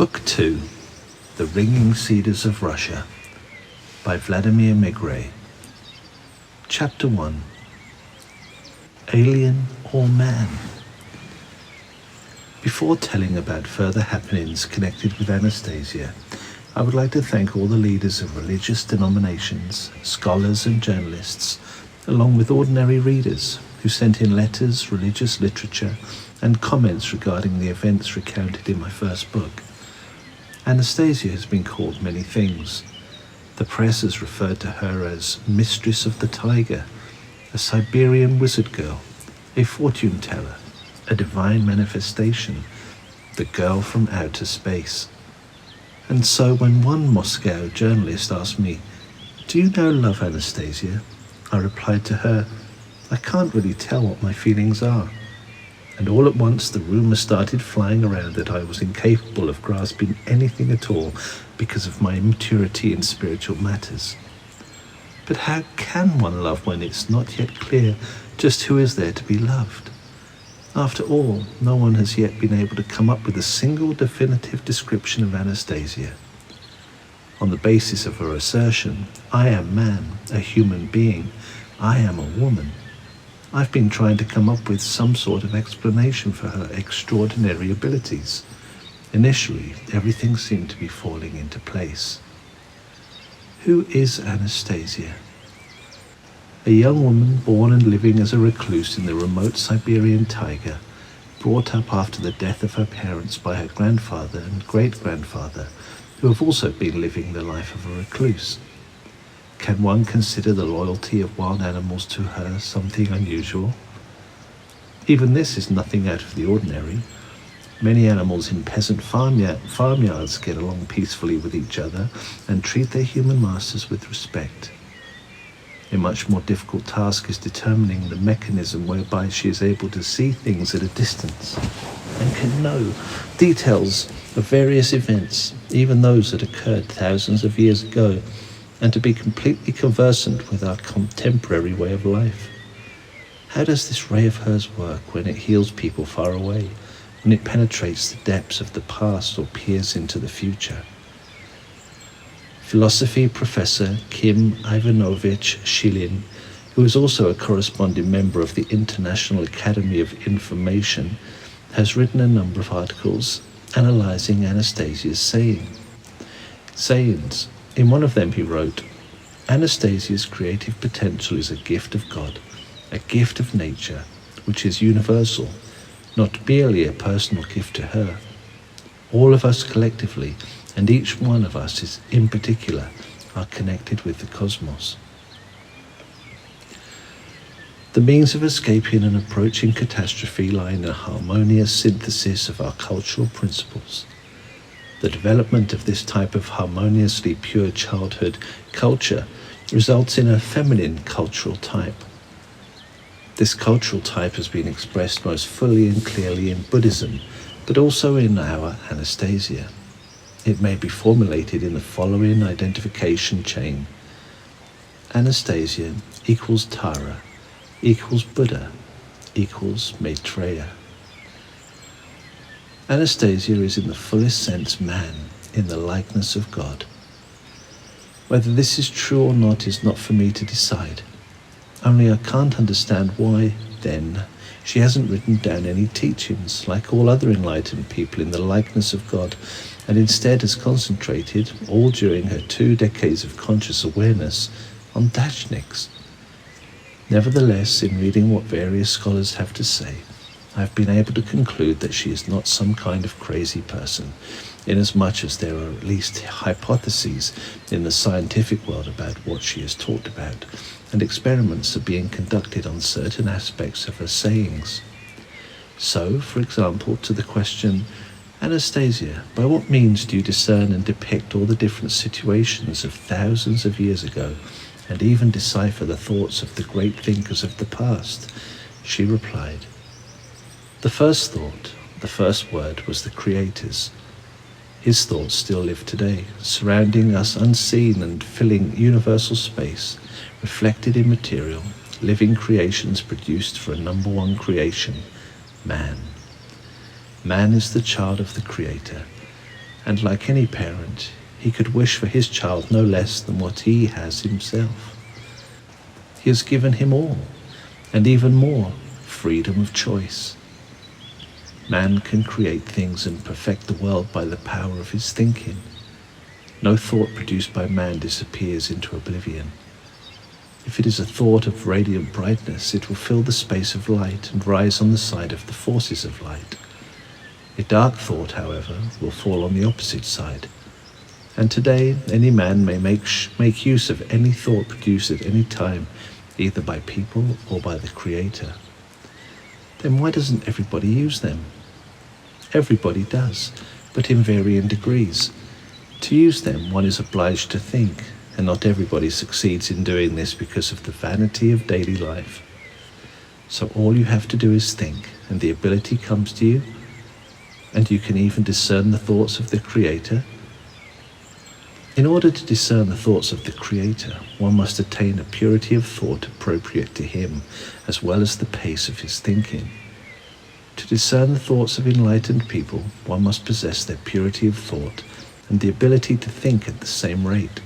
Book 2, The Ringing Cedars of Russia, by Vladimir Megre. Chapter 1, Alien or Man? Before telling about further happenings connected with Anastasia, I would like to thank all the leaders of religious denominations, scholars and journalists, along with ordinary readers who sent in letters, religious literature, and comments regarding the events recounted in my first book. Anastasia has been called many things. The press has referred to her as Mistress of the Tiger, a Siberian wizard girl, a fortune teller, a divine manifestation, the girl from outer space. And so when one Moscow journalist asked me, "Do you now love Anastasia?" I replied to her, "I can't really tell what my feelings are." And all at once the rumour started flying around that I was incapable of grasping anything at all because of my immaturity in spiritual matters. But how can one love when it's not yet clear just who is there to be loved? After all, no one has yet been able to come up with a single definitive description of Anastasia. On the basis of her assertion, I am man, a human being, I am a woman, I've been trying to come up with some sort of explanation for her extraordinary abilities. Initially, everything seemed to be falling into place. Who is Anastasia? A young woman born and living as a recluse in the remote Siberian taiga, brought up after the death of her parents by her grandfather and great-grandfather, who have also been living the life of a recluse. Can one consider the loyalty of wild animals to her something unusual? Even this is nothing out of the ordinary. Many animals in peasant farmyards get along peacefully with each other and treat their human masters with respect. A much more difficult task is determining the mechanism whereby she is able to see things at a distance and can know details of various events, even those that occurred thousands of years ago, and to be completely conversant with our contemporary way of life. How does this ray of hers work when it heals people far away, when it penetrates the depths of the past or peers into the future? Philosophy professor Kim Ivanovich Shilin, who is also a corresponding member of the International Academy of Information, has written a number of articles analyzing Anastasia's sayings. In one of them he wrote, "Anastasia's creative potential is a gift of God, a gift of nature, which is universal, not merely a personal gift to her. All of us collectively, and each one of us is in particular, are connected with the cosmos." The means of escaping an approaching catastrophe lie in a harmonious synthesis of our cultural principles. The development of this type of harmoniously pure childhood culture results in a feminine cultural type. This cultural type has been expressed most fully and clearly in Buddhism, but also in our Anastasia. It may be formulated in the following identification chain. Anastasia equals Tara, equals Buddha, equals Maitreya. Anastasia is in the fullest sense man, in the likeness of God. Whether this is true or not is not for me to decide. Only I can't understand why, then, she hasn't written down any teachings, like all other enlightened people, in the likeness of God, and instead has concentrated, all during her 2 decades of conscious awareness, on Dashniks. Nevertheless, in reading what various scholars have to say, I have been able to conclude that she is not some kind of crazy person, inasmuch as there are at least hypotheses in the scientific world about what she has talked about, and experiments are being conducted on certain aspects of her sayings. So, for example, to the question, "Anastasia, by what means do you discern and depict all the different situations of thousands of years ago, and even decipher the thoughts of the great thinkers of the past?" she replied, "The first thought, the first word was the Creator's. His thoughts still live today, surrounding us unseen and filling universal space, reflected in material, living creations produced for a number one creation, man. Man is the child of the Creator. And like any parent, he could wish for his child no less than what he has himself. He has given him all, and even more, freedom of choice. Man can create things and perfect the world by the power of his thinking. No thought produced by man disappears into oblivion. If it is a thought of radiant brightness, it will fill the space of light and rise on the side of the forces of light. A dark thought, however, will fall on the opposite side. And today, any man may make use of any thought produced at any time, either by people or by the Creator. Then why doesn't everybody use them? Everybody does, but in varying degrees. To use them, one is obliged to think, and not everybody succeeds in doing this because of the vanity of daily life. So all you have to do is think, and the ability comes to you, and you can even discern the thoughts of the Creator. In order to discern the thoughts of the Creator, one must attain a purity of thought appropriate to him, as well as the pace of his thinking. To discern the thoughts of enlightened people, one must possess their purity of thought and the ability to think at the same rate.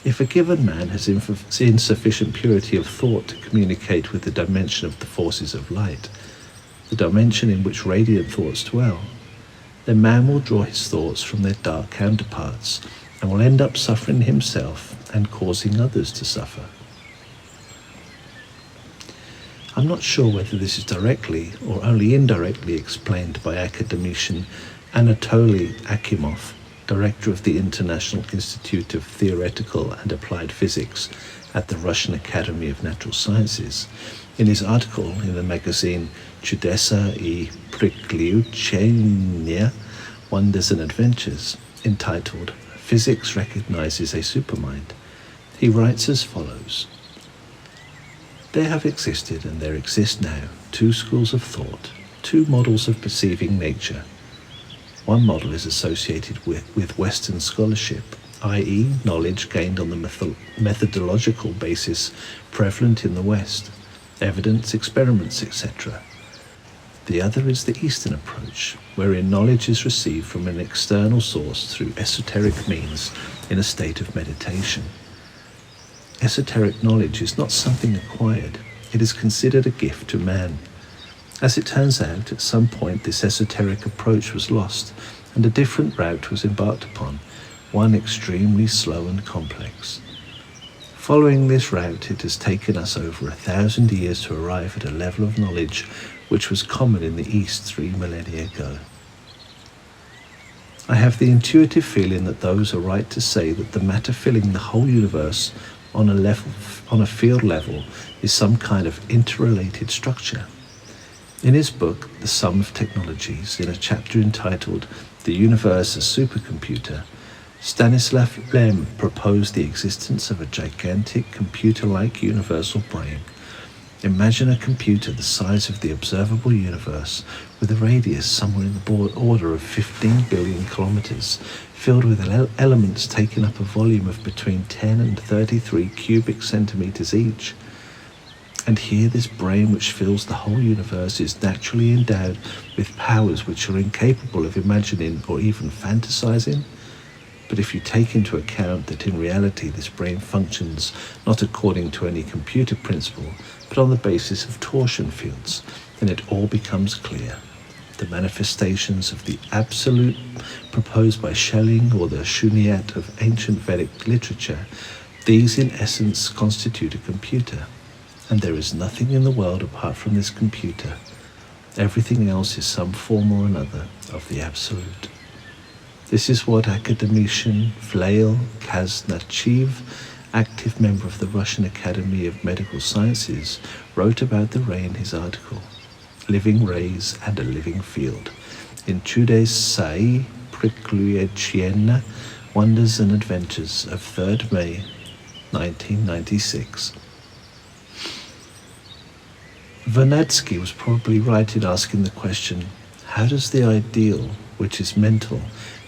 If a given man has insufficient purity of thought to communicate with the dimension of the forces of light, the dimension in which radiant thoughts dwell, then man will draw his thoughts from their dark counterparts and will end up suffering himself and causing others to suffer. I'm not sure whether this is directly or only indirectly explained by academician Anatoly Akimov, director of the International Institute of Theoretical and Applied Physics at the Russian Academy of Natural Sciences, in his article in the magazine Chudesa и Приключения, Wonders and Adventures, entitled Physics Recognizes a Supermind. He writes as follows: There have existed and there exist now two schools of thought, two models of perceiving nature. One model is associated with Western scholarship, i.e. knowledge gained on the methodological basis prevalent in the West, evidence, experiments, etc. The other is the Eastern approach, wherein knowledge is received from an external source through esoteric means in a state of meditation. Esoteric knowledge is not something acquired, it is considered a gift to man. As it turns out, at some point this esoteric approach was lost, and a different route was embarked upon, one extremely slow and complex. Following this route, it has taken us over 1,000 years to arrive at a level of knowledge which was common in the East 3 millennia ago. I have the intuitive feeling that those are right to say that the matter filling the whole universe on a field level is some kind of interrelated structure. In his book, The Sum of Technologies, in a chapter entitled The Universe as Supercomputer, Stanislav Lem proposed the existence of a gigantic computer-like universal brain. Imagine a computer the size of the observable universe, with a radius somewhere in the order of 15 billion kilometers, filled with elements taking up a volume of between 10 and 33 cubic centimeters each. And here this brain which fills the whole universe is naturally endowed with powers which are incapable of imagining or even fantasizing. But if you take into account that in reality this brain functions not according to any computer principle, but on the basis of torsion fields, then it all becomes clear. The manifestations of the absolute proposed by Schelling or the Shunyat of ancient Vedic literature, these in essence constitute a computer. And there is nothing in the world apart from this computer. Everything else is some form or another of the absolute. This is what academician Vlail Kaznachev, active member of the Russian Academy of Medical Sciences, wrote about the ray in his article, Living Rays and a Living Field, in Chudesa и Приключения, Wonders and Adventures of 3rd May, 1996. Vernadsky was probably right in asking the question, how does the ideal, which is mental,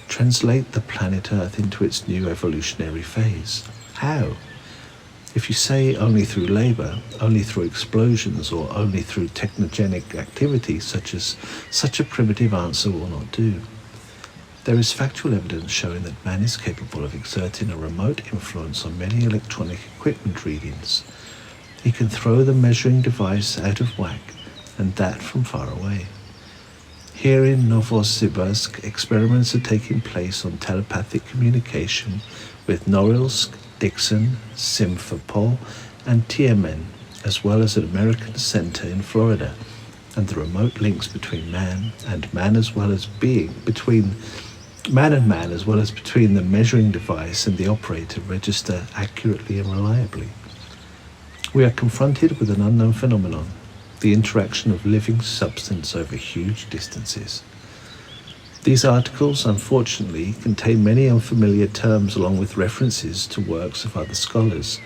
translate the planet Earth into its new evolutionary phase? How? If you say only through labor, only through explosions, or only through technogenic activity, such a primitive answer will not do. There is factual evidence showing that man is capable of exerting a remote influence on many electronic equipment readings. He can throw the measuring device out of whack, and that from far away. Here in Novosibirsk, experiments are taking place on telepathic communication with Norilsk, Dixon, Simferopol, and Tiamen, as well as an American center in Florida, and the remote links between man and man, as well as between the measuring device and the operator, register accurately and reliably. We are confronted with an unknown phenomenon, the interaction of living substance over huge distances. These articles, unfortunately, contain many unfamiliar terms along with references to works of other scholars.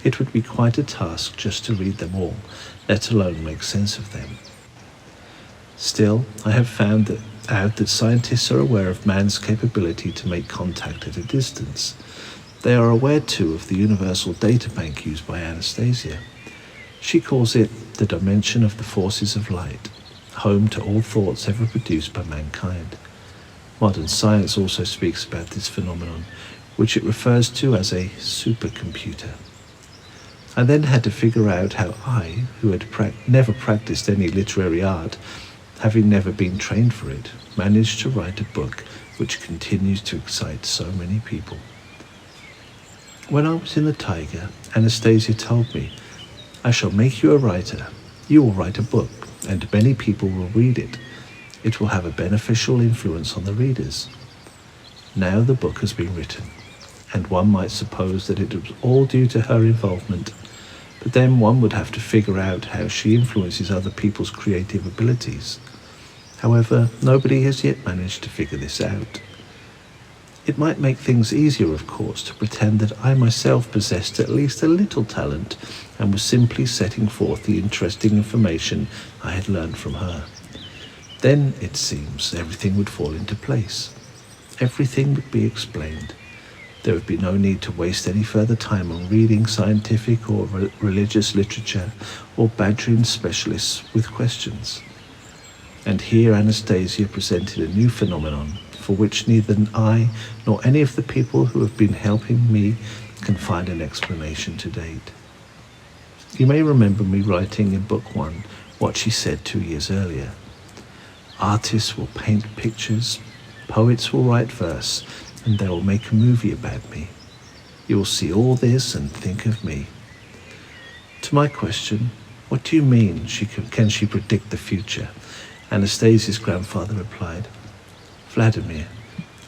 It would be quite a task just to read them all, let alone make sense of them. Still, I have found out that scientists are aware of man's capability to make contact at a distance. They are aware too of the universal data bank used by Anastasia. She calls it the dimension of the forces of light, home to all thoughts ever produced by mankind. Modern science also speaks about this phenomenon, which it refers to as a supercomputer. I then had to figure out how I, who had never practiced any literary art, having never been trained for it, managed to write a book which continues to excite so many people. When I was in the Taiga, Anastasia told me, "I shall make you a writer. You will write a book, and many people will read it. It will have a beneficial influence on the readers." Now the book has been written, and one might suppose that it was all due to her involvement, but then one would have to figure out how she influences other people's creative abilities. However, nobody has yet managed to figure this out. It might make things easier, of course, to pretend that I myself possessed at least a little talent and was simply setting forth the interesting information I had learned from her. Then, it seems, everything would fall into place. Everything would be explained. There would be no need to waste any further time on reading scientific or religious literature or badgering specialists with questions. And here Anastasia presented a new phenomenon for which neither I nor any of the people who have been helping me can find an explanation to date. You may remember me writing in Book 1 what she said 2 years earlier. Artists will paint pictures, poets will write verse, and they will make a movie about me. You will see all this and think of me. To my question, "What do you mean, can she predict the future?" Anastasia's grandfather replied, "Vladimir,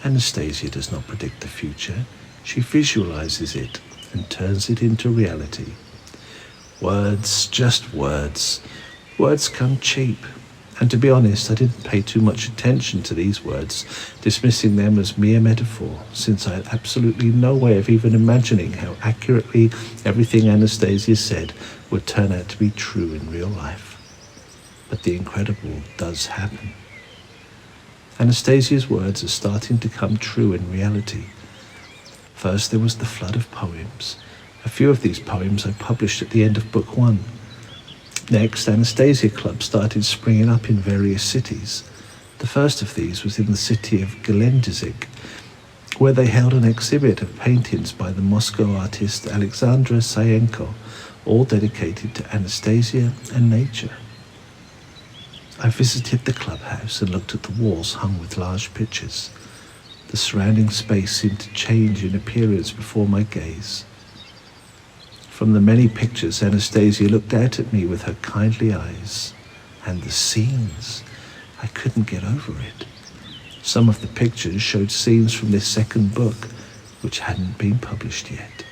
Anastasia does not predict the future. She visualizes it and turns it into reality." Words, just words. Words come cheap. And to be honest, I didn't pay too much attention to these words, dismissing them as mere metaphor, since I had absolutely no way of even imagining how accurately everything Anastasia said would turn out to be true in real life. But the incredible does happen. Anastasia's words are starting to come true in reality. First, there was the flood of poems. A few of these poems I published at the end of Book 1. Next, Anastasia Club started springing up in various cities. The first of these was in the city of Gelendzhik, where they held an exhibit of paintings by the Moscow artist Alexandra Sayenko, all dedicated to Anastasia and nature. I visited the clubhouse and looked at the walls hung with large pictures. The surrounding space seemed to change in appearance before my gaze. From the many pictures, Anastasia looked out at me with her kindly eyes. And the scenes, I couldn't get over it. Some of the pictures showed scenes from this second book, which hadn't been published yet.